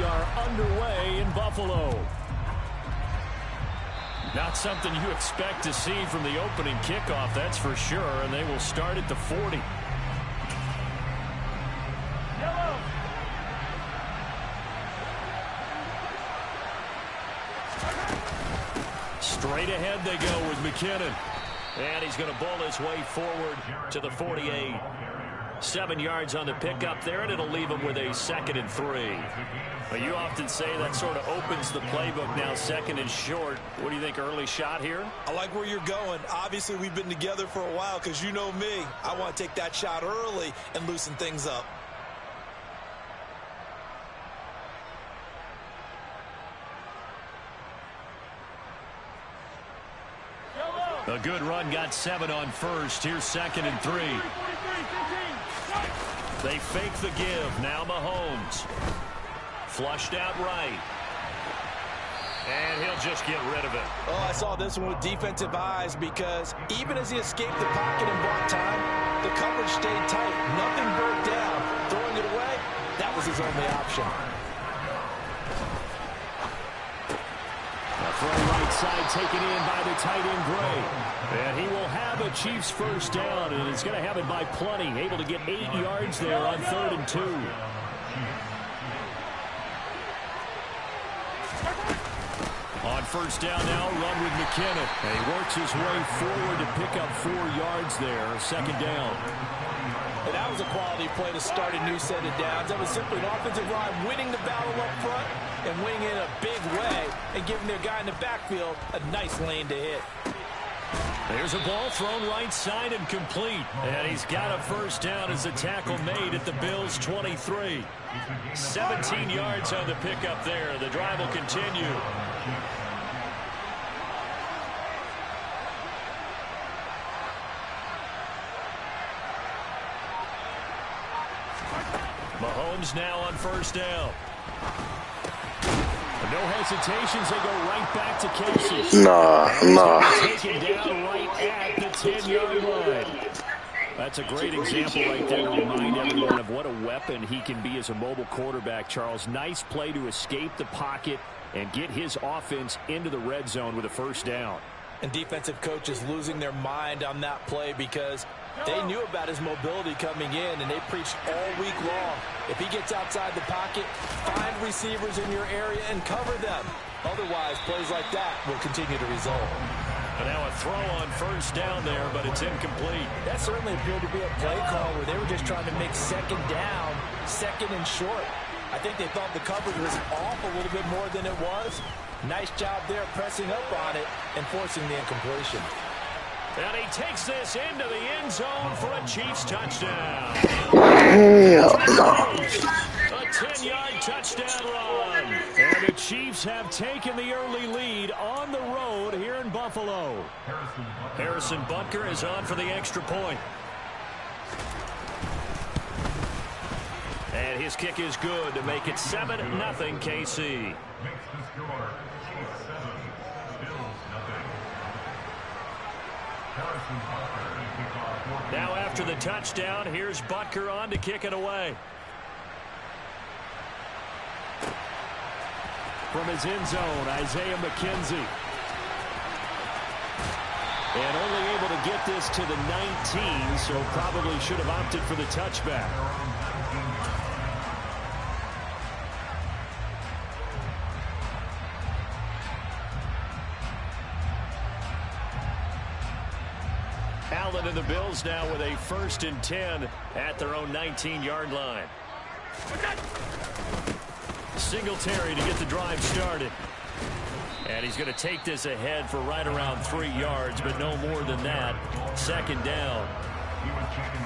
are underway in Buffalo. Not something you expect to see from the opening kickoff, that's for sure, and they will start at the 40. Straight ahead they go with McKinnon. And he's going to bowl his way forward to the 48. 7 yards on the pickup there, and it'll leave him with a 2nd and 3. But you often say that sort of opens the playbook now, 2nd and short. What do you think, early shot here? I like where you're going. Obviously, we've been together for a while because you know me. I want to take that shot early and loosen things up. A good run, got 7 on first. Here's 2nd and 3. They fake the give. Now Mahomes. Flushed out right. And he'll just get rid of it. Oh, I saw this one with defensive eyes because even as he escaped the pocket and bought time, the coverage stayed tight. Nothing broke down. Throwing it away, that was his only option. Throw right side taken in by the tight end Gray. And he will have a Chiefs first down, and he's going to have it by plenty. Able to get 8 yards there on 3rd and 2. On first down now, run with McKinnon. And he works his way forward to pick up 4 yards there. 2nd down. And that was a quality play to start a new set of downs. That was simply an offensive line winning the battle up front and winning in a big way and giving their guy in the backfield a nice lane to hit. There's a ball thrown right side and complete. And he's got a first down as the tackle made at the Bills' 23. 17 yards on the pickup there. The drive will continue. Mahomes now on first down. No hesitations, they go right back to Casey. Nah. Taken down right at the 10-yard line. That's a great example right there to remind everyone of what a weapon he can be as a mobile quarterback, Charles. Nice play to escape the pocket and get his offense into the red zone with a first down. And defensive coaches losing their mind on that play because they knew about his mobility coming in, and they preached all week long. If he gets outside the pocket, find receivers in your area and cover them. Otherwise, plays like that will continue to result. And now a throw on first down there, but it's incomplete. That certainly appeared to be a play call where they were just trying to make 2nd down, 2nd and short. I think they thought the coverage was off a little bit more than it was. Nice job there pressing up on it and forcing the incompletion. And he takes this into the end zone for a Chiefs touchdown. Hell no. A 10-yard touchdown run. And the Chiefs have taken the early lead on the road here in Buffalo. Harrison Butker is on for the extra point. And his kick is good to make it 7-0 KC. Now after the touchdown, here's Butker on to kick it away. From his end zone, Isaiah McKenzie. And only able to get this to the 19, so probably should have opted for the touchback. Allen and the Bills now with a 1st and 10 at their own 19-yard line. Singletary to get the drive started. And he's going to take this ahead for right around 3 yards, but no more than that. 2nd down.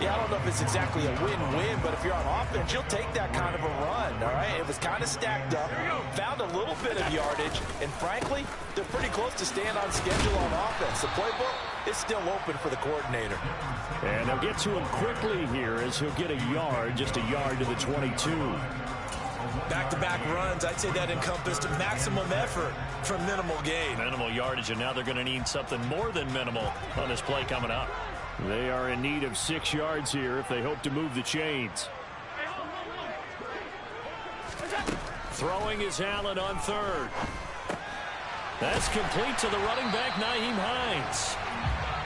Yeah, I don't know if it's exactly a win-win, but if you're on offense, you'll take that kind of a run, all right? It was kind of stacked up, found a little bit of yardage, and frankly, they're pretty close to staying on schedule on offense. The playbook is still open for the coordinator. And they'll get to him quickly here as he'll get a yard, just a yard to the 22. Back-to-back runs, I'd say that encompassed maximum effort for minimal gain. Minimal yardage, and now they're going to need something more than minimal on this play coming up. They are in need of 6 yards here if they hope to move the chains. Throwing is Allen on third. That's complete to the running back, Nyheim Hines.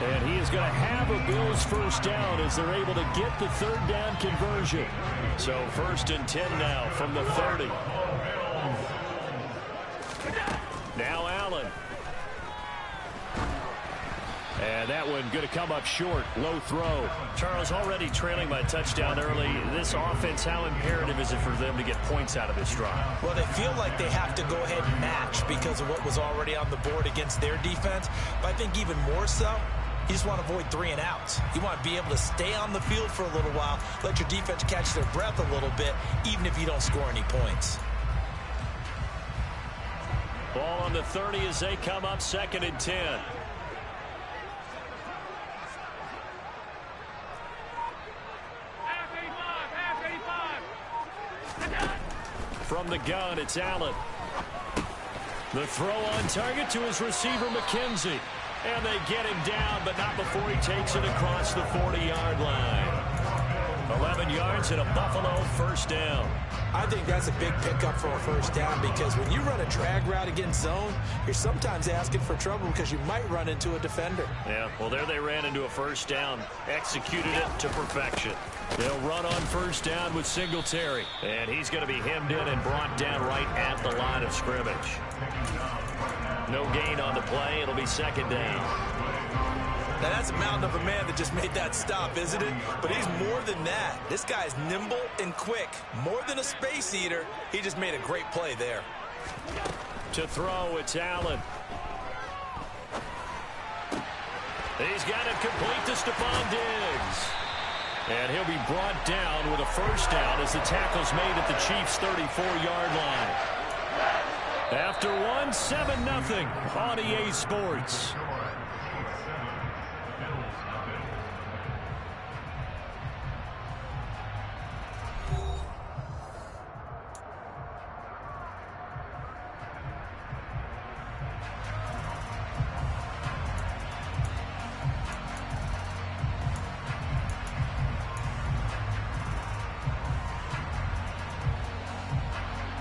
And he is going to have a Bills first down as they're able to get the third down conversion. So 1st and 10 now from the 30. Now Allen. And that one going to come up short. Low throw. Charles, already trailing by touchdown early. This offense, how imperative is it for them to get points out of this drive? Well, they feel like they have to go ahead and match because of what was already on the board against their defense. But I think even more so, you just want to avoid 3 and outs. You want to be able to stay on the field for a little while, let your defense catch their breath a little bit, even if you don't score any points. Ball on the 30 as they come up 2nd and 10. From the gun, it's Allen. The throw on target to his receiver, McKenzie. And they get him down, but not before he takes it across the 40-yard line. 11 yards and a Buffalo first down. I think that's a big pickup for a first down because when you run a drag route against zone, you're sometimes asking for trouble because you might run into a defender. Yeah, well, there they ran into a first down. Executed it to perfection. They'll run on first down with Singletary. And he's going to be hemmed in and brought down right at the line of scrimmage. No gain on the play. It'll be 2nd down. Now, that's a mountain of a man that just made that stop, isn't it? But he's more than that. This guy's nimble and quick. More than a space eater, he just made a great play there. To throw, it's Allen. He's got it complete to Stephon Diggs. And he'll be brought down with a first down as the tackle's made at the Chiefs' 34-yard line. After one, 7-0 on EA Sports.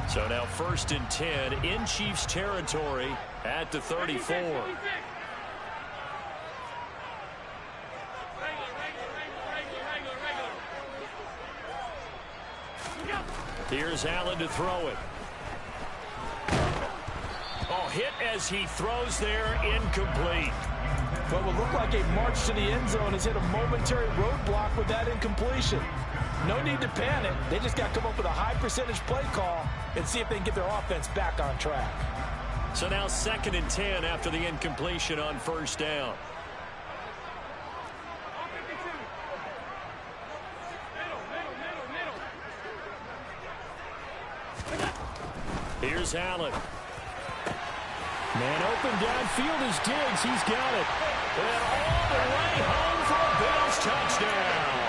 So now 1st and 10 in Chiefs territory at the 34. Here's Allen to throw it. Oh, hit as he throws there, incomplete. What will look like a march to the end zone has hit a momentary roadblock with that incompletion. No need to panic. They just got to come up with a high percentage play call and see if they can get their offense back on track. So now 2nd and 10 after the incompletion on first down. Here's Allen. Man open downfield is Diggs. He's got it. And all the way home for a Bills touchdown.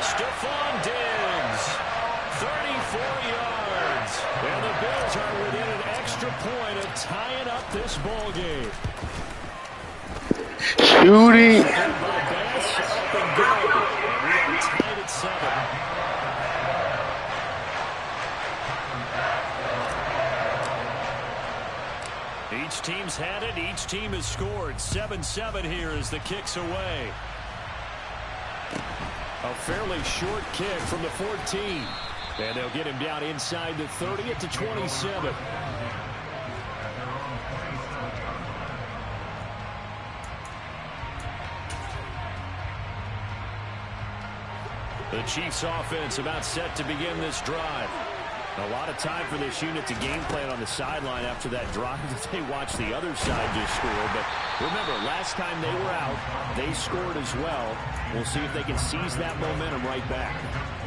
Stephon Diggs, 34 yards. And the Bills are within an extra point of tying up this ball game. Shooting. By Bass, up and good. And we are tied at 7. Each team's had it. Each team has scored. 7-7 here as the kick's away. A fairly short kick from the 14. And they'll get him down inside the 30 at the 27. The Chiefs offense about set to begin this drive. A lot of time for this unit to game plan on the sideline after that drive that they watched the other side just score. But remember, last time they were out, they scored as well. We'll see if they can seize that momentum right back.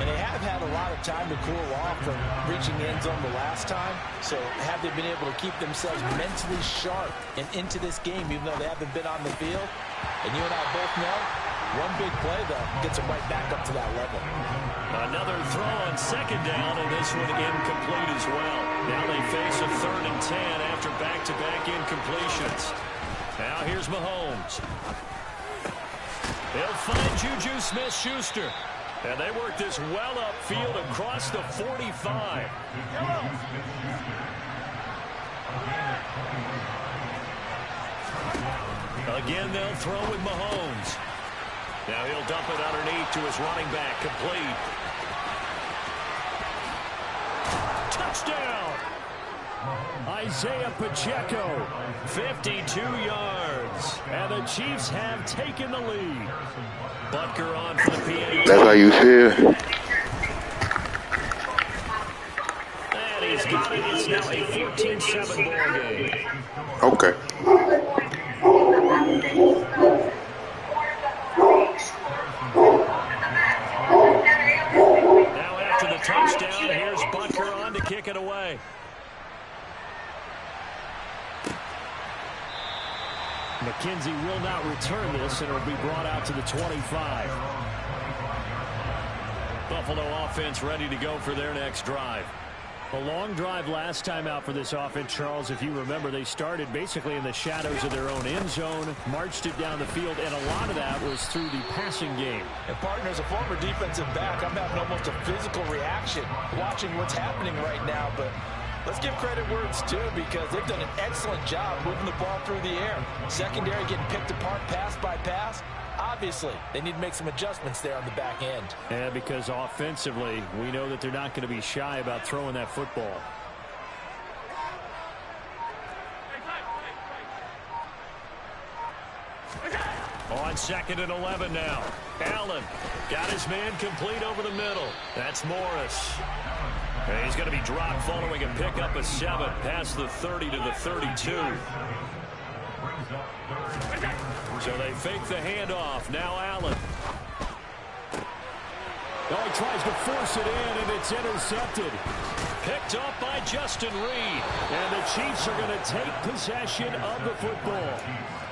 And they have had a lot of time to cool off from reaching the end zone the last time. So have they been able to keep themselves mentally sharp and into this game, even though they haven't been on the field? And you and I both know, one big play, though, gets them right back up to that level. Another throw on 2nd down, and this one incomplete as well. Now they face a 3rd and 10 after back-to-back incompletions. Now here's Mahomes. He'll find Juju Smith-Schuster. And they work this well upfield across the 45. Again, they'll throw with Mahomes. Now he'll dump it underneath to his running back, complete. Touchdown! Isaiah Pacheco, 52 yards. And the Chiefs have taken the lead. Butker on for the PAT. That's how you feel. And he's got it. It's now a 14-7 ball game. Okay. Now after the touchdown, here's Butker on to kick it away. McKenzie will not return this, and it'll be brought out to the 25. Buffalo offense ready to go for their next drive. A long drive last time out for this offense, Charles. If you remember, they started basically in the shadows of their own end zone, marched it down the field, and a lot of that was through the passing game. And partner, as a former defensive back, I'm having almost a physical reaction watching what's happening right now, but let's give credit where it's due because they've done an excellent job moving the ball through the air. Secondary getting picked apart pass by pass. Obviously, they need to make some adjustments there on the back end. Yeah, because offensively, we know that they're not going to be shy about throwing that football. On 2nd and 11 now. Allen got his man complete over the middle. That's Morris. And he's going to be dropped following a pickup of 7 past the 30 to the 32. So they fake the handoff. Now Allen. Oh, he tries to force it in, and it's intercepted. Picked up by Justin Reed. And the Chiefs are going to take possession of the football.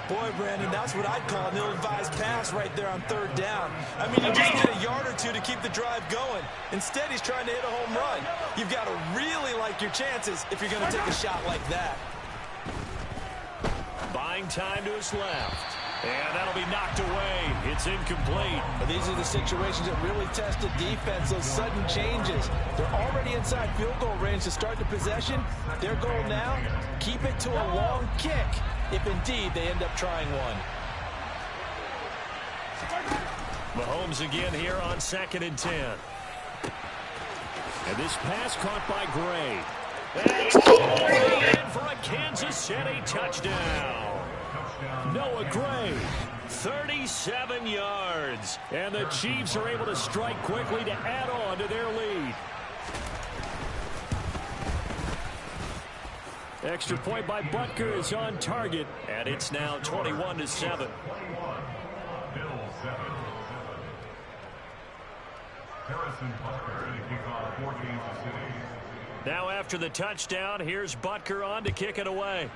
Boy, Brandon, that's what I'd call an ill-advised pass right there on 3rd down. I mean, you just get a yard or two to keep the drive going. Instead, he's trying to hit a home run. You've got to really like your chances if you're going to take a shot like that. Buying time to his left. And that'll be knocked away. It's incomplete. But these are the situations that really test the defense, those sudden changes. They're already inside field goal range to start the possession. Their goal now, keep it to a long kick, if indeed they end up trying one. Mahomes again here on 2nd and 10. And this pass caught by Gray. That's in for a Kansas City touchdown. Noah Gray, 37 yards. And the Chiefs are able to strike quickly to add on to their lead. Extra point by Butker is on target. And it's now 21-7. Now after the touchdown, here's Butker on to kick it away.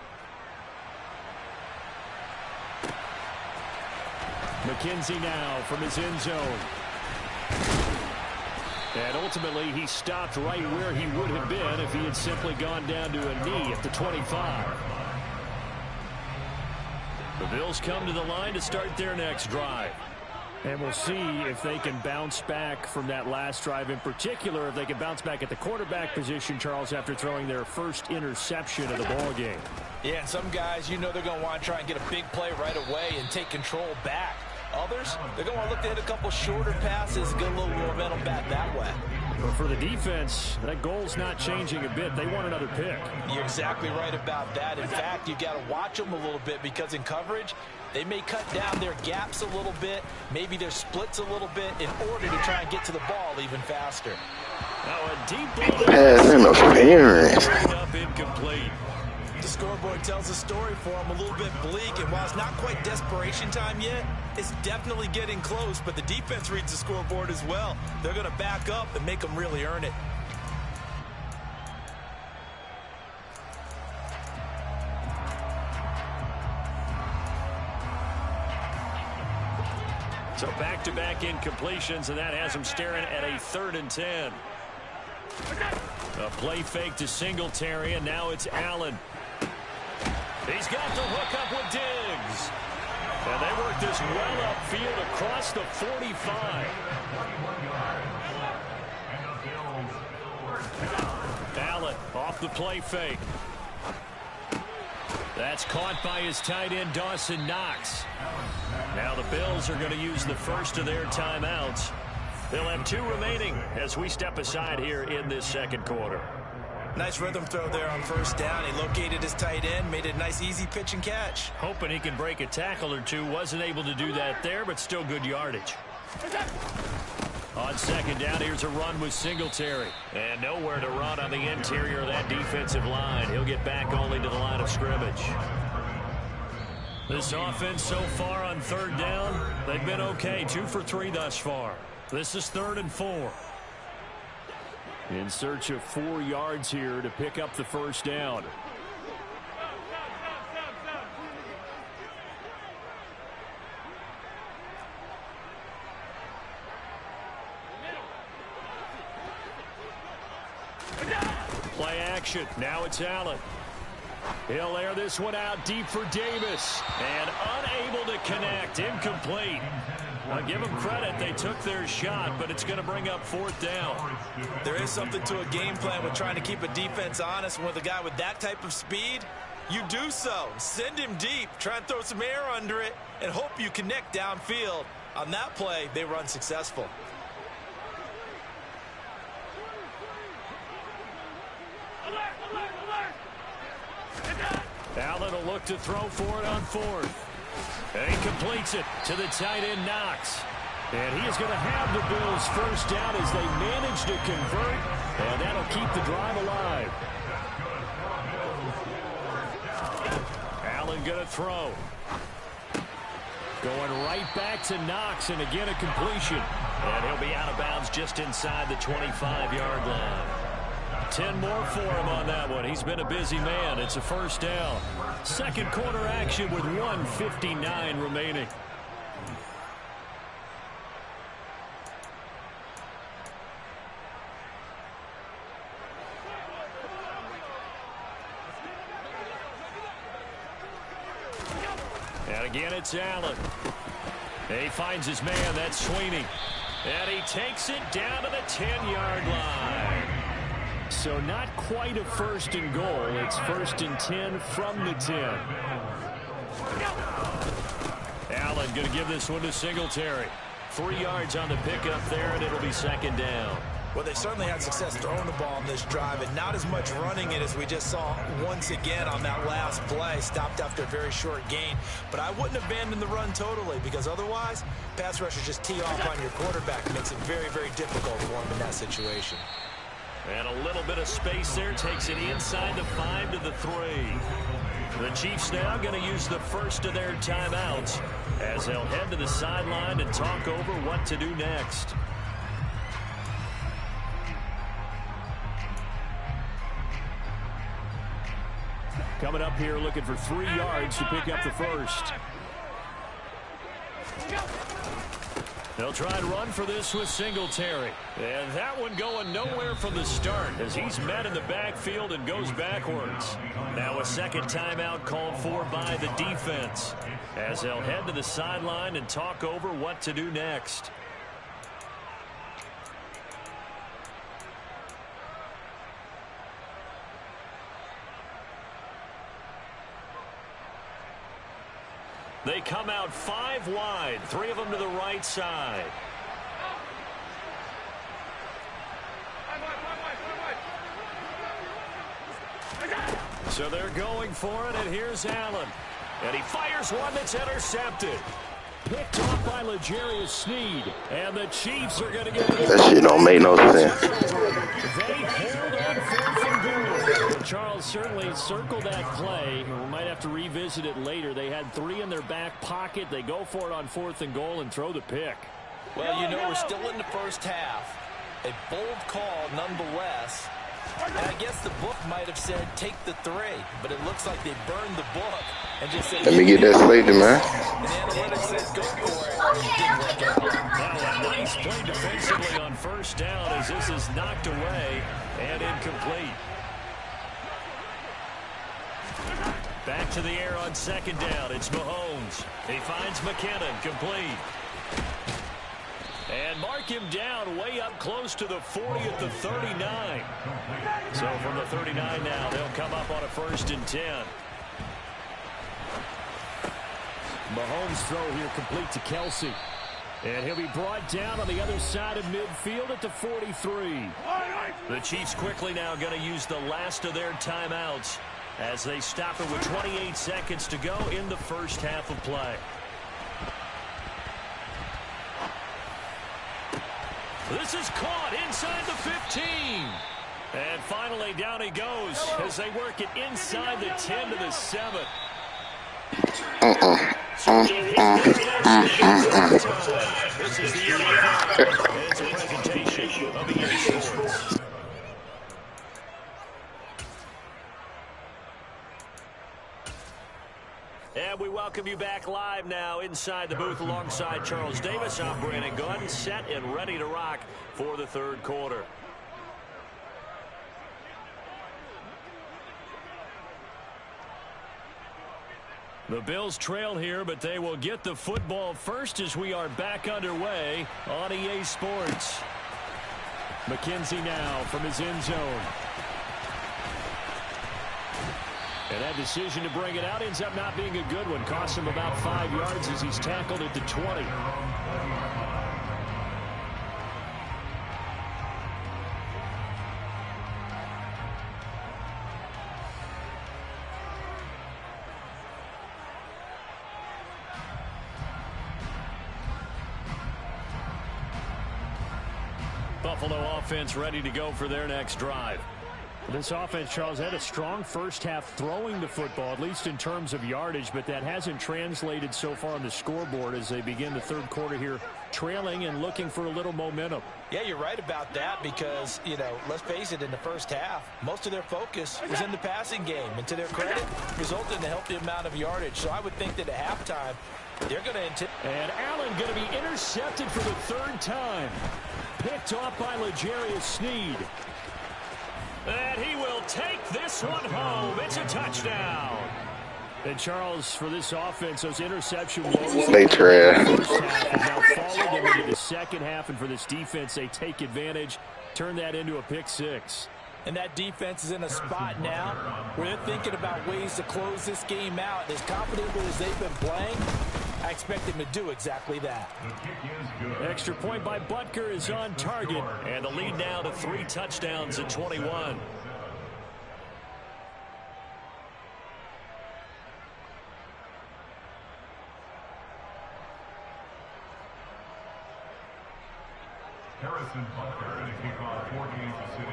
McKenzie now from his end zone. And ultimately, he stopped right where he would have been if he had simply gone down to a knee at the 25. The Bills come to the line to start their next drive. And we'll see if they can bounce back from that last drive, in particular, if they can bounce back at the quarterback position, Charles, after throwing their first interception of the ball game. Yeah, and some guys, you know they're going to want to try and get a big play right away and take control back. Others, they're going to want to look to hit a couple shorter passes, get a little momentum back that way. But for the defense, that goal's not changing a bit. They want another pick. You're exactly right about that. In fact, you've got to watch them a little bit because in coverage, they may cut down their gaps a little bit, maybe their splits a little bit in order to try and get to the ball even faster. Now a deep ball. Pass interference. Up incomplete. The scoreboard tells a story for him, a little bit bleak, and while it's not quite desperation time yet, it's definitely getting close, but the defense reads the scoreboard as well. They're going to back up and make them really earn it. So back-to-back incompletions, and that has them staring at a 3rd and 10. A play fake to Singletary, and now it's Allen. He's got the hook up with Diggs. And they work this well upfield across the 45. Allen off the play fake. That's caught by his tight end, Dawson Knox. Now the Bills are going to use the first of their timeouts. They'll have 2 remaining as we step aside here in this second quarter. Nice rhythm throw there on first down. He located his tight end, made it a nice, easy pitch and catch. Hoping he can break a tackle or two. Wasn't able to do that there, but still good yardage. On second down, here's a run with Singletary. And nowhere to run on the interior of that defensive line. He'll get back only to the line of scrimmage. This offense so far on third down, they've been okay. 2 for 3 thus far. This is 3rd and 4. In search of 4 yards here to pick up the first down. Play action. Now it's Allen. He'll air this one out deep for Davis. And unable to connect. Incomplete. I'll give them credit. They took their shot, but it's going to bring up 4th down. There is something to a game plan with trying to keep a defense honest. With a guy with that type of speed, you do so. Send him deep. Try and throw some air under it and hope you connect downfield. On that play, they were unsuccessful. Allen will look to throw for it on 4th. And he completes it to the tight end, Knox. And he is going to have the Bills first down as they manage to convert. And that'll keep the drive alive. Allen going to throw. Going right back to Knox, and again a completion. And he'll be out of bounds just inside the 25-yard line. 10 more for him on that one. He's been a busy man. It's a first down. Second quarter action with 1:59 remaining. And again, it's Allen. He finds his man. That's Sweeney. And he takes it down to the 10-yard line. So not quite a 1st and goal. It's 1st and 10 from the 10. Allen going to give this one to Singletary. 3 yards on the pickup there, and it'll be 2nd down. Well, they certainly had success throwing the ball on this drive, and not as much running it as we just saw once again on that last play. Stopped after a very short gain. But I wouldn't abandon the run totally, because otherwise, pass rushers just tee off on your quarterback. It makes it very, very difficult for him in that situation. And a little bit of space there. Takes it inside the 5 to the 3. The Chiefs now going to use the first of their timeouts as they'll head to the sideline and talk over what to do next. Coming up here looking for 3 yards to pick up the first. They'll try and run for this with Singletary. And that one going nowhere from the start as he's met in the backfield and goes backwards. Now a second timeout called for by the defense as they'll head to the sideline and talk over what to do next. They come out 5 wide, 3 of them to the right side. So they're going for it, and here's Allen. And he fires one that's intercepted. Picked off by L'Jarius Sneed. And the Chiefs are going to get it. That shit don't make no sense. They hold on 4th and goal. Charles certainly circled that play. We might have to revisit it later. They had 3 in their back pocket. They go for it on 4th and goal and throw the pick. Well, you know, we're still in the first half. A bold call nonetheless. And I guess the book might have said take the 3, but it looks like they burned the book and just said, let me get that slated, man. And the analytics says go for it. It didn't work out. Now a nice play defensively on first down as this is knocked away and incomplete. Back to the air on second down. It's Mahomes. He finds McKinnon, complete. And mark him down way up close to the 40 at the 39. So from the 39 now, they'll come up on a 1st and 10. Mahomes' throw here complete to Kelsey. And he'll be brought down on the other side of midfield at the 43. The Chiefs quickly now going to use the last of their timeouts as they stop it with 28 seconds to go in the first half of play. This is caught inside the 15. And finally down he goes as they work it inside the 10 to the 7. This is the NFL. It's a presentation of EA Sports. And we welcome you back live now inside the booth alongside Charles Davis. I'm Brandon Gunn, set and ready to rock for the third quarter. The Bills trail here, but they will get the football first as we are back underway on EA Sports. McKenzie now from his end zone. And that decision to bring it out ends up not being a good one. Costs him about 5 yards as he's tackled at the 20. Buffalo offense ready to go for their next drive. This offense, Charles, had a strong first half throwing the football, at least in terms of yardage, but that hasn't translated so far on the scoreboard as they begin the third quarter here, trailing and looking for a little momentum. Yeah, you're right about that because, you know, let's face it, in the first half, most of their focus was in the passing game. And to their credit, resulted in a healthy amount of yardage. So I would think that at halftime, they're going to... And Allen going to be intercepted for the third time. Picked off by L'Jarius Sneed. And he will take this one home. It's a touchdown. And Charles, for this offense, those interception woes They trash. the first half have now followed them into the second half. And for this defense, they take advantage, turn that into a pick six. And that defense is in a spot now where they're thinking about ways to close this game out. As confidently as they've been playing, I expect them to do exactly that. Extra point by Butker is on target. And the lead now to 3 touchdowns at 21.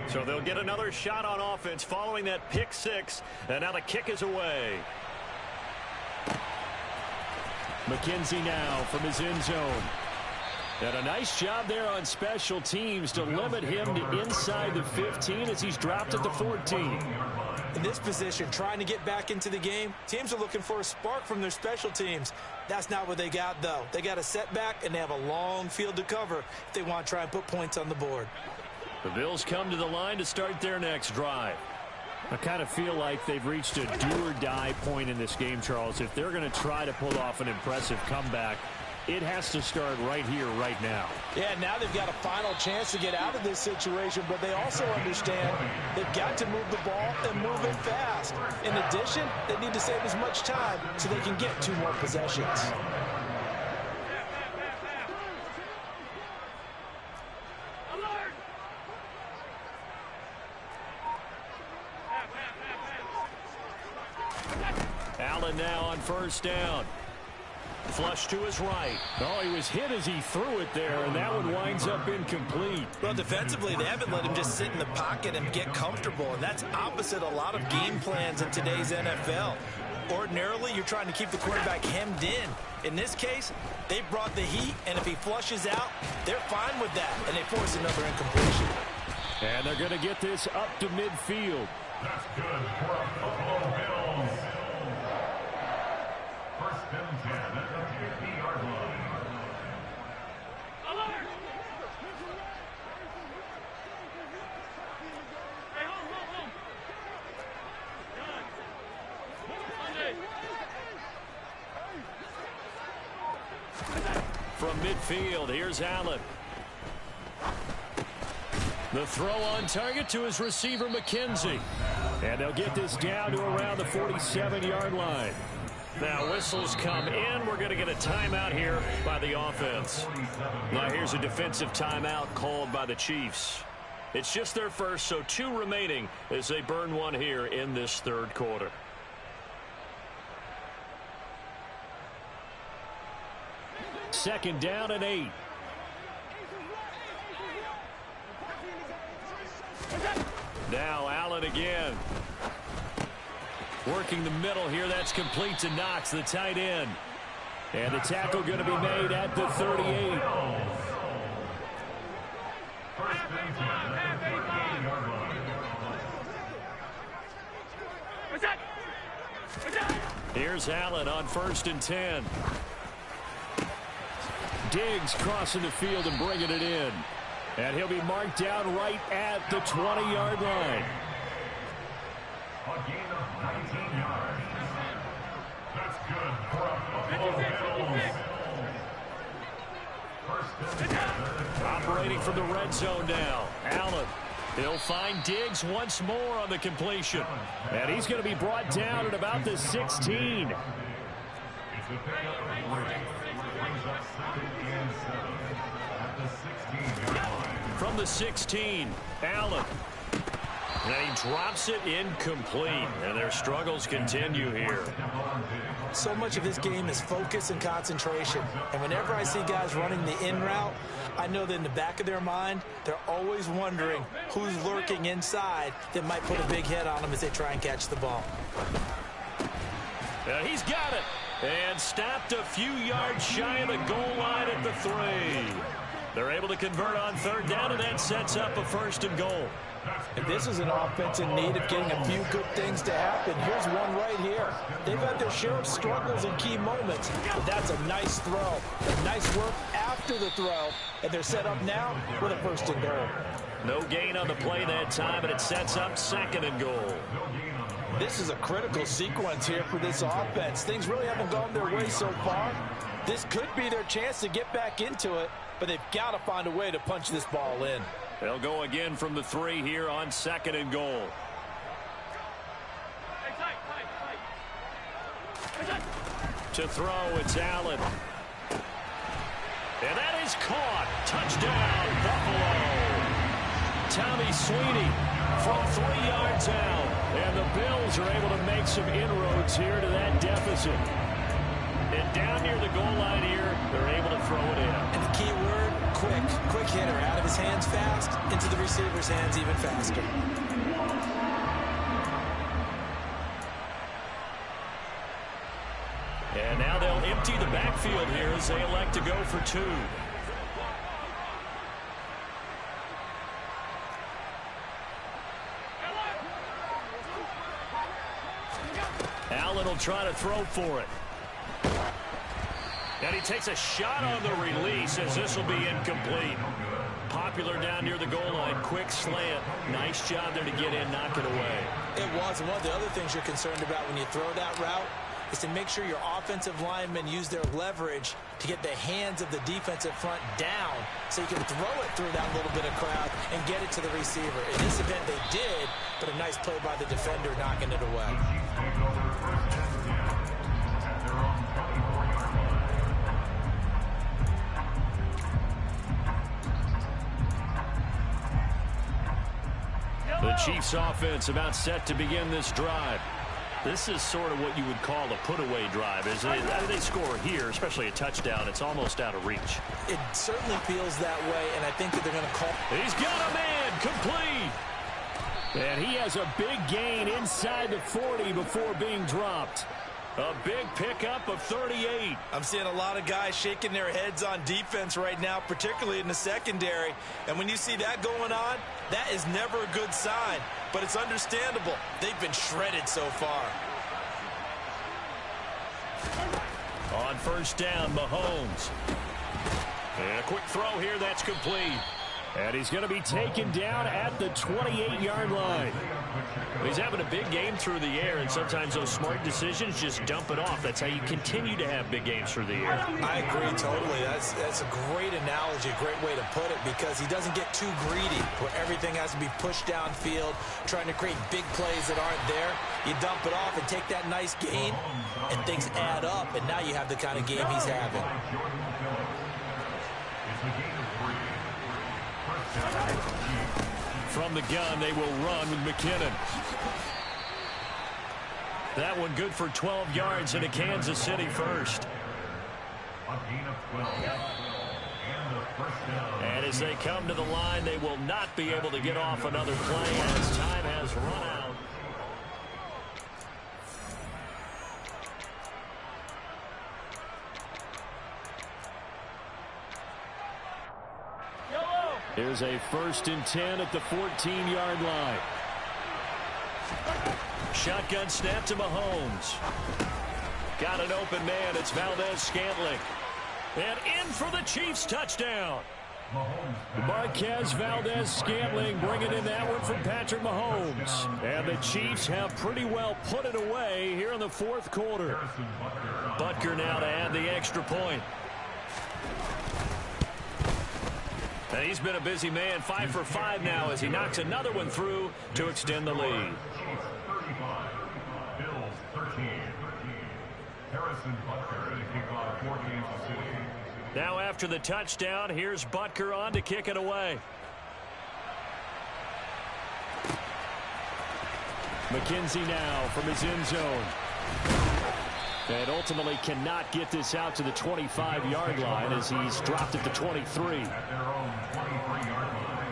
So they'll get another shot on offense following that pick six. And now the kick is away. McKenzie now from his end zone. And a nice job there on special teams to limit him to inside the 15 as he's dropped at the 14. In this position, trying to get back into the game, teams are looking for a spark from their special teams. That's not what they got, though. They got a setback, and they have a long field to cover if they want to try and put points on the board. The Bills come to the line to start their next drive. I kind of feel like they've reached a do-or-die point in this game, Charles. If they're going to try to pull off an impressive comeback, it has to start right here, right now. Yeah, now they've got a final chance to get out of this situation, but they also understand they've got to move the ball and move it fast. In addition, they need to save as much time so they can get 2 more possessions. Allen now on first down. Flush to his right. Oh, he was hit as he threw it there, and that one winds up incomplete. Well, defensively, they haven't let him just sit in the pocket and get comfortable, and that's opposite a lot of game plans in today's NFL. Ordinarily, you're trying to keep the quarterback hemmed in. In this case, they brought the heat, and if he flushes out, they're fine with that, and they force another incompletion. And they're going to get this up to midfield. That's good for a Buffalo Bills. First and 10 at the 50-yard line. midfield. Here's Allen. The throw on target to his receiver, McKenzie. And they'll get this down to around the 47-yard line. Now whistles come in. We're going to get a timeout here by the offense. Now here's a defensive timeout called by the Chiefs. It's just their first, so 2 remaining as they burn one here in this third quarter. Second down and 8. Now Allen again. Working the middle here. That's complete to Knox, the tight end. And the tackle going to be made at the 38. Here's Allen on 1st and 10. Diggs crossing the field and bringing it in. And he'll be marked down right at the 20-yard line. A gain of 19 yards. That's good for a Buffalo Bills. Operating from the red zone now. Allen. He'll find Diggs once more on the completion. And he's going to be brought down at about the 16. From the 16, Allen. And he drops it incomplete. And their struggles continue here. So much of this game is focus and concentration. And whenever I see guys running the in route, I know that in the back of their mind, they're always wondering who's lurking inside that might put a big hit on them as they try and catch the ball. He's got it. And stopped a few yards shy of the goal line at the 3. They're able to convert on 3rd down, and that sets up a 1st and goal. And this is an offense in need of getting a few good things to happen. Here's one right here. They've had their share of struggles in key moments, but that's a nice throw. A nice work after the throw, and they're set up now with a 1st and goal. No gain on the play that time, and it sets up 2nd and goal. This is a critical sequence here for this offense. Things really haven't gone their way so far. This could be their chance to get back into it, but they've got to find a way to punch this ball in. They'll go again from the 3 here on 2nd and goal. To throw, it's Allen. And that is caught. Touchdown, Buffalo. Tommy Sweeney from 3 yards out. And the Bills are able to make some inroads here to that deficit. And down near the goal line here, they're able to throw it in. And the key word, quick. Quick hitter. Out of his hands fast, into the receiver's hands even faster. And now they'll empty the backfield here as they elect to go for 2. Allen will try to throw for it. And he takes a shot on the release as this will be incomplete. Popular down near the goal line. Quick slant. Nice job there to get in, knock it away. It was. And one of the other things you're concerned about when you throw that route is to make sure your offensive linemen use their leverage to get the hands of the defensive front down so you can throw it through that little bit of crowd and get it to the receiver. In this event, they did, but a nice play by the defender knocking it away. The Chiefs offense about set to begin this drive. This is sort of what you would call a put-away drive. As they score here, especially a touchdown, it's almost out of reach. It certainly feels that way, and I think that they're going to call. He's got a man, complete. And he has a big gain inside the 40 before being dropped. A big pickup of 38. I'm seeing a lot of guys shaking their heads on defense right now, particularly in the secondary. And when you see that going on, that is never a good sign. But it's understandable. They've been shredded so far. On 1st down, Mahomes. And a quick throw here, that's complete. And he's going to be taken down at the 28-yard line. He's having a big game through the air, and sometimes those smart decisions just dump it off. That's how you continue to have big games through the air. I agree totally. That's a great analogy, a great way to put it, because he doesn't get too greedy where everything has to be pushed downfield, trying to create big plays that aren't there. You dump it off and take that nice gain, and things add up, and now you have the kind of game he's having. From the gun, they will run with McKinnon. That one good for 12 yards and a Kansas City first. And as they come to the line, they will not be able to get off another play as time has run out. Here's a 1st and 10 at the 14-yard line. Shotgun snap to Mahomes. Got an open man. It's Valdez-Scantling. And in for the Chiefs touchdown. Marquez Valdez-Scantling bringing in that one from Patrick Mahomes. And the Chiefs have pretty well put it away here in the 4th quarter. Butker now to add the extra point. And he's been a busy man, 5 for 5 now as he knocks another one through to extend the lead. Bills 13. Harrison Butker to kick off for Kansas City. Now after the touchdown, here's Butker on to kick it away. McKenzie now from his end zone. And ultimately cannot get this out to the 25-yard line as he's dropped at the 23. At their own 23-yard line.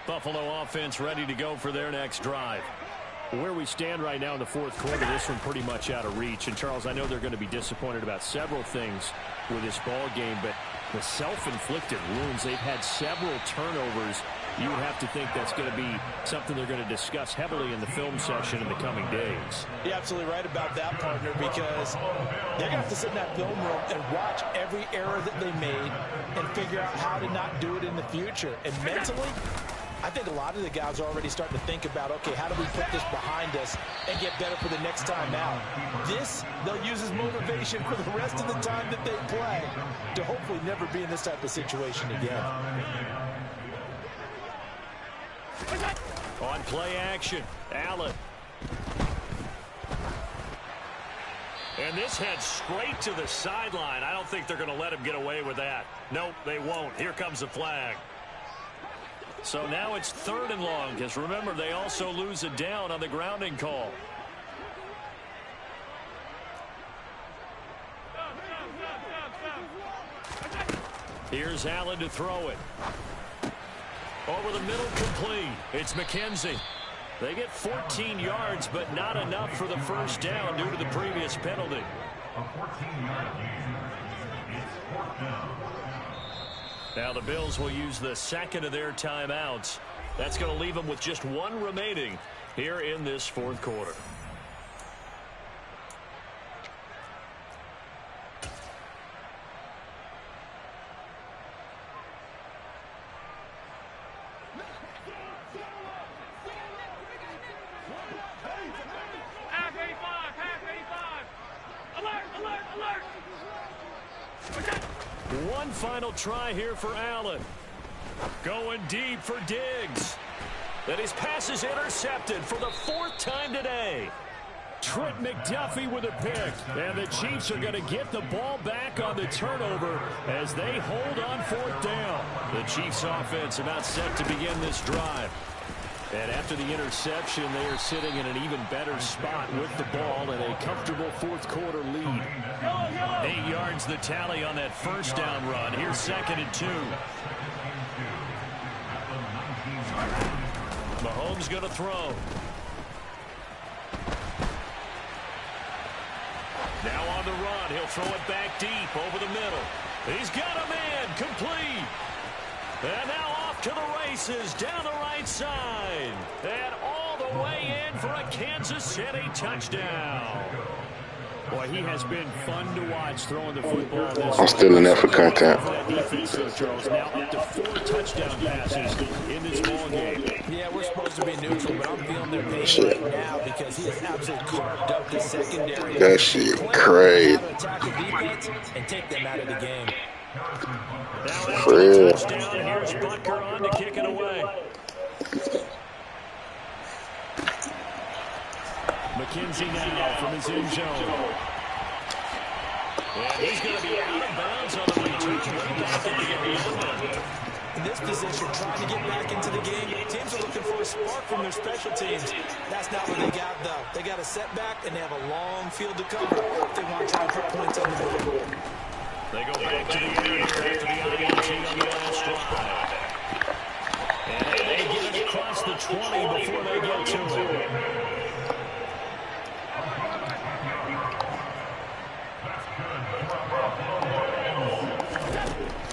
Buffalo offense ready to go for their next drive. Where we stand right now in the 4th quarter, this one pretty much out of reach. And, Charles, I know they're going to be disappointed about several things with this ball game, but the self-inflicted wounds, they've had several turnovers. You would have to think that's going to be something they're going to discuss heavily in the film session in the coming days. You're absolutely right about that, partner, because they're going to have to sit in that film room and watch every error that they made and figure out how to not do it in the future. And mentally, I think a lot of the guys are already starting to think about, okay, how do we put this behind us and get better for the next time out? This, they'll use as motivation for the rest of the time that they play to hopefully never be in this type of situation again. On play action, Allen. And this heads straight to the sideline. I don't think they're going to let him get away with that. Nope, they won't. Here comes the flag. So now it's 3rd and long, because remember, they also lose a down on the grounding call. Here's Allen to throw it. Over the middle, complete. It's McKenzie. They get 14 yards, but not enough for the first down due to the previous penalty. A 14-yard gain. It's 4th down. Now the Bills will use the second of their timeouts. That's going to leave them with just one remaining here in this 4th quarter. One final try here for Allen. Going deep for Diggs. And his pass is intercepted for the 4th time today. Trent McDuffie with a pick. And the Chiefs are going to get the ball back on the turnover as they hold on 4th down. The Chiefs offense about set to begin this drive. And after the interception, they are sitting in an even better spot with the ball and a comfortable 4th quarter lead. 8 yards the tally on that first down run. Here's 2nd and 2. Mahomes going to throw. Now on the run. He'll throw it back deep over the middle. He's got a man complete. And now off to the races down the right side. And all the way in for a Kansas City touchdown. Boy, he has been fun to watch throwing the football this I'm still in there for content. For that defense, though, Charles. Now up to 4 touchdown passes in this ball game. Yeah, we're supposed to be neutral, but I'm feeling their pain right now because he has absolutely carved up the secondary. That shit crazy. How to attack the defense and take them out of the game. Now after the touchdown, here's Butker on to kick it away. McKenzie now from his end zone. And he's going to be out of bounds on the return. In this position, trying to get back into the game, teams are looking for a spark from their special teams. That's not what they got, though. They got a setback, and they have a long field to cover if they want to try and put points on the board. They go back to the air here after the INT on the last drive. And they get it across the 20 before they get to it.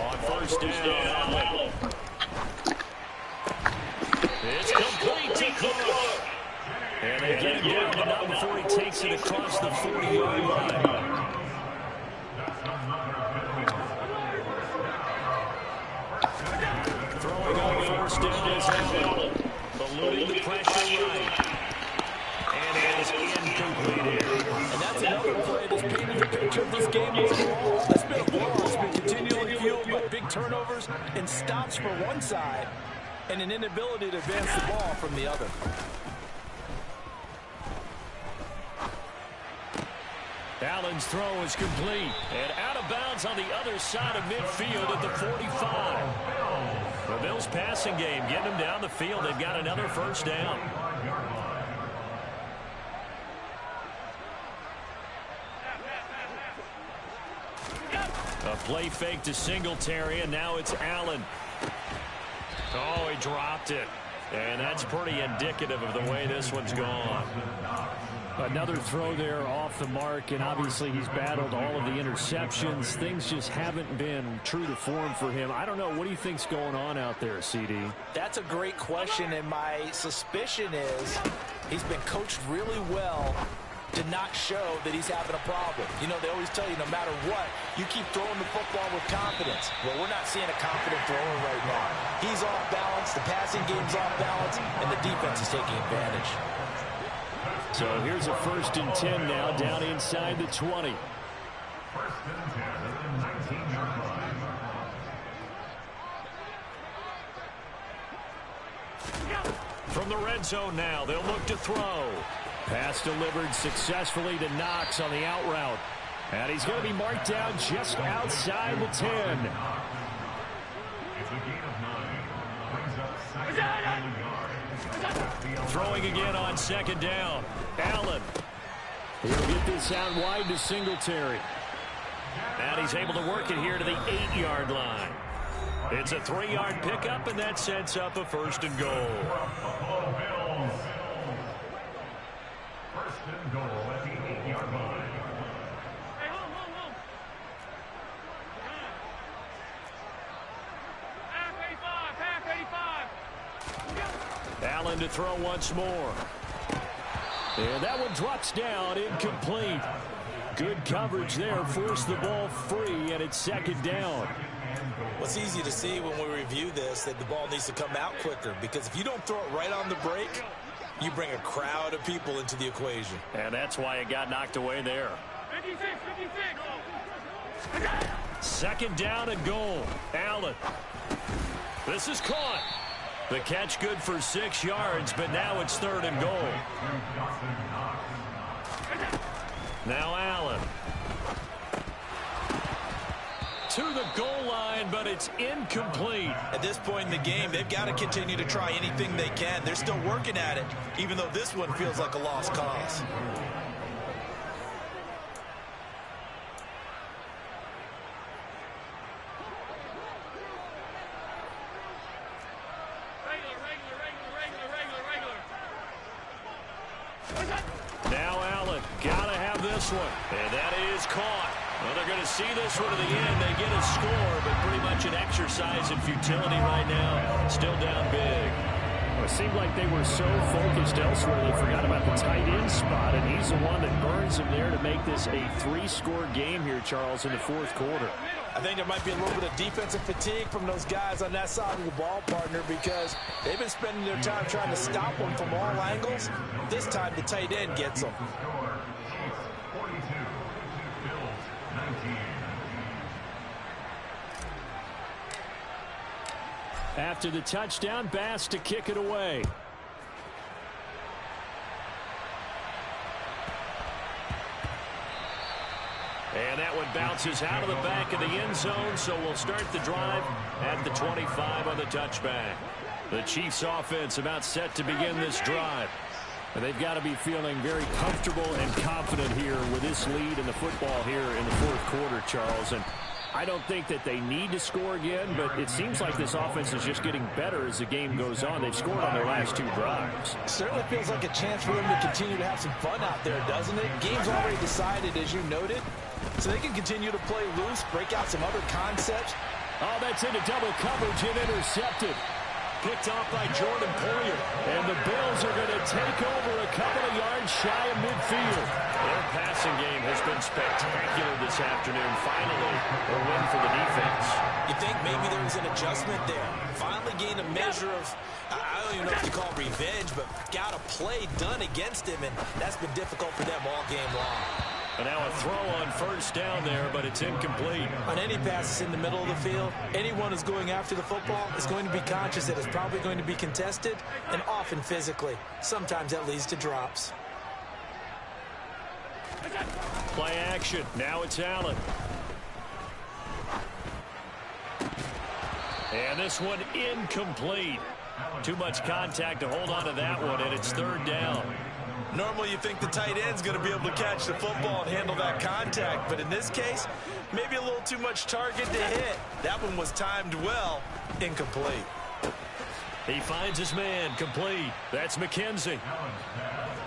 On first down, it's complete to Cook. And they get him down, but not before he takes it across the 40-yard line. Throwing on first down is Allen. Eluding the pressure right. And it is incomplete here. And that's another play that's painted the picture of this game overall. It's been a blowout. It's been continually fueled by big turnovers and stops for one side and an inability to advance the ball from the other. Allen's throw is complete. And out of bounds on the other side of midfield at the 45. The Bills passing game getting them down the field. They've got another first down. A play fake to Singletary, and now it's Allen. Oh, he dropped it. And that's pretty indicative of the way this one's gone. Another throw there off the mark, and obviously he's battled all of the interceptions. Things just haven't been true to form for him. I don't know. What do you think's going on out there, CD? That's a great question, and my suspicion is he's been coached really well to not show that he's having a problem. You know, they always tell you no matter what, you keep throwing the football with confidence. Well, we're not seeing a confident thrower right now. He's off balance, the passing game's off balance, and the defense is taking advantage. So here's a 1st and 10 now, down inside the 20. From the red zone now, they'll look to throw. Pass delivered successfully to Knox on the out route. And he's going to be marked down just outside the 10. Throwing again on 2nd down. Allen. He'll get this out wide to Singletary. And he's able to work it here to the 8-yard line. It's a 3-yard pickup, and that sets up a 1st and goal. First and goal at the 8-yard line. Allen to throw once more. And that one drops down, incomplete. Good coverage there, forced the ball free, and it's 2nd down. What's easy to see when we review this, that the ball needs to come out quicker, because if you don't throw it right on the break, you bring a crowd of people into the equation. And that's why it got knocked away there. 2nd down and goal. Allen. This is caught. The catch good for 6 yards, but now it's 3rd and goal. Now Allen. To the goal line, but it's incomplete. At this point in the game, they've got to continue to try anything they can. They're still working at it, even though this one feels like a lost cause. Now Allen, gotta have this one. And that is caught. Well, they're going to see this one to the end. They get a score, but pretty much an exercise in futility right now. Still down big. Well, it seemed like they were so focused elsewhere they forgot about the tight end spot, and he's the one that burns him there to make this a 3-score game here, Charles, in the fourth quarter. I think there might be a little bit of defensive fatigue from those guys on that side of the ball, partner, because they've been spending their time trying to stop them from all angles. This time the tight end gets them. After the touchdown, Bass to kick it away. And that one bounces out of the back of the end zone, so we'll start the drive at the 25 on the touchback. The Chiefs offense about set to begin this drive. And they've got to be feeling very comfortable and confident here with this lead in the football here in the fourth quarter, Charles. And I don't think that they need to score again, but it seems like this offense is just getting better as the game goes on. They've scored on their last 2 drives. It certainly feels like a chance for them to continue to have some fun out there, doesn't it? Game's already decided, as you noted, so they can continue to play loose, break out some other concepts. Oh, that's into double coverage and intercepted. Picked off by Jordan Poyer. And the Bills are going to take over a couple of yards shy of midfield. Their passing game has been spectacular this afternoon. Finally, a win for the defense. You think maybe there was an adjustment there? Finally gained a measure of, I don't even know if you call it revenge, but got a play done against him, and that's been difficult for them all game long. And now a throw on first down there, but it's incomplete. On any passes in the middle of the field, anyone who's going after the football is going to be conscious that it's probably going to be contested, and often physically. Sometimes that leads to drops. Play action. Now it's Allen. And this one incomplete. Too much contact to hold on to that one, and it's third down. Normally you think the tight end's going to be able to catch the football and handle that contact, but in this case, maybe a little too much target to hit. That one was timed well. Incomplete. He finds his man. Complete. That's McKenzie.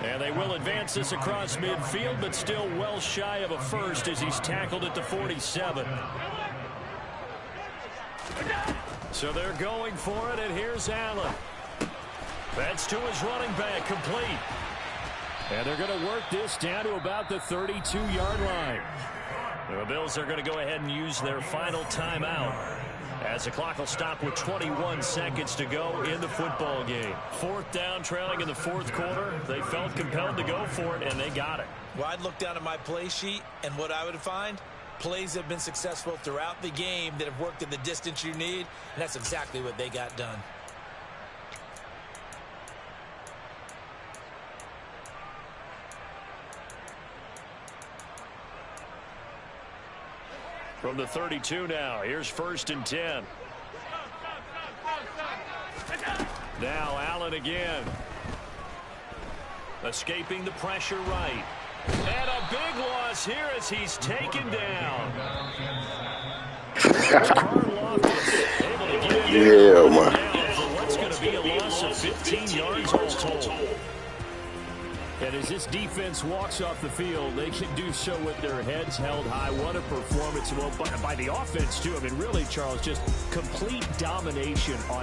And they will advance this across midfield, but still well shy of a first as he's tackled at the 47. So they're going for it, and here's Allen. That's to his running back. Complete. And they're going to work this down to about the 32-yard line. The Bills are going to go ahead and use their final timeout as the clock will stop with 21 seconds to go in the football game. Fourth down, trailing in the fourth quarter. They felt compelled to go for it, and they got it. Well, I'd look down at my play sheet, and what I would find, plays have been successful throughout the game that have worked in the distance you need, and that's exactly what they got done. From the 32 now, here's 1st and 10. Now Allen again. Escaping the pressure right. And a big loss here as he's taken down. Yeah, man. What's going to be a loss of 15 yards all told. And as this defense walks off the field, they can do so with their heads held high. What a performance. Well, by the offense, too. I mean, really, Charles, just complete domination on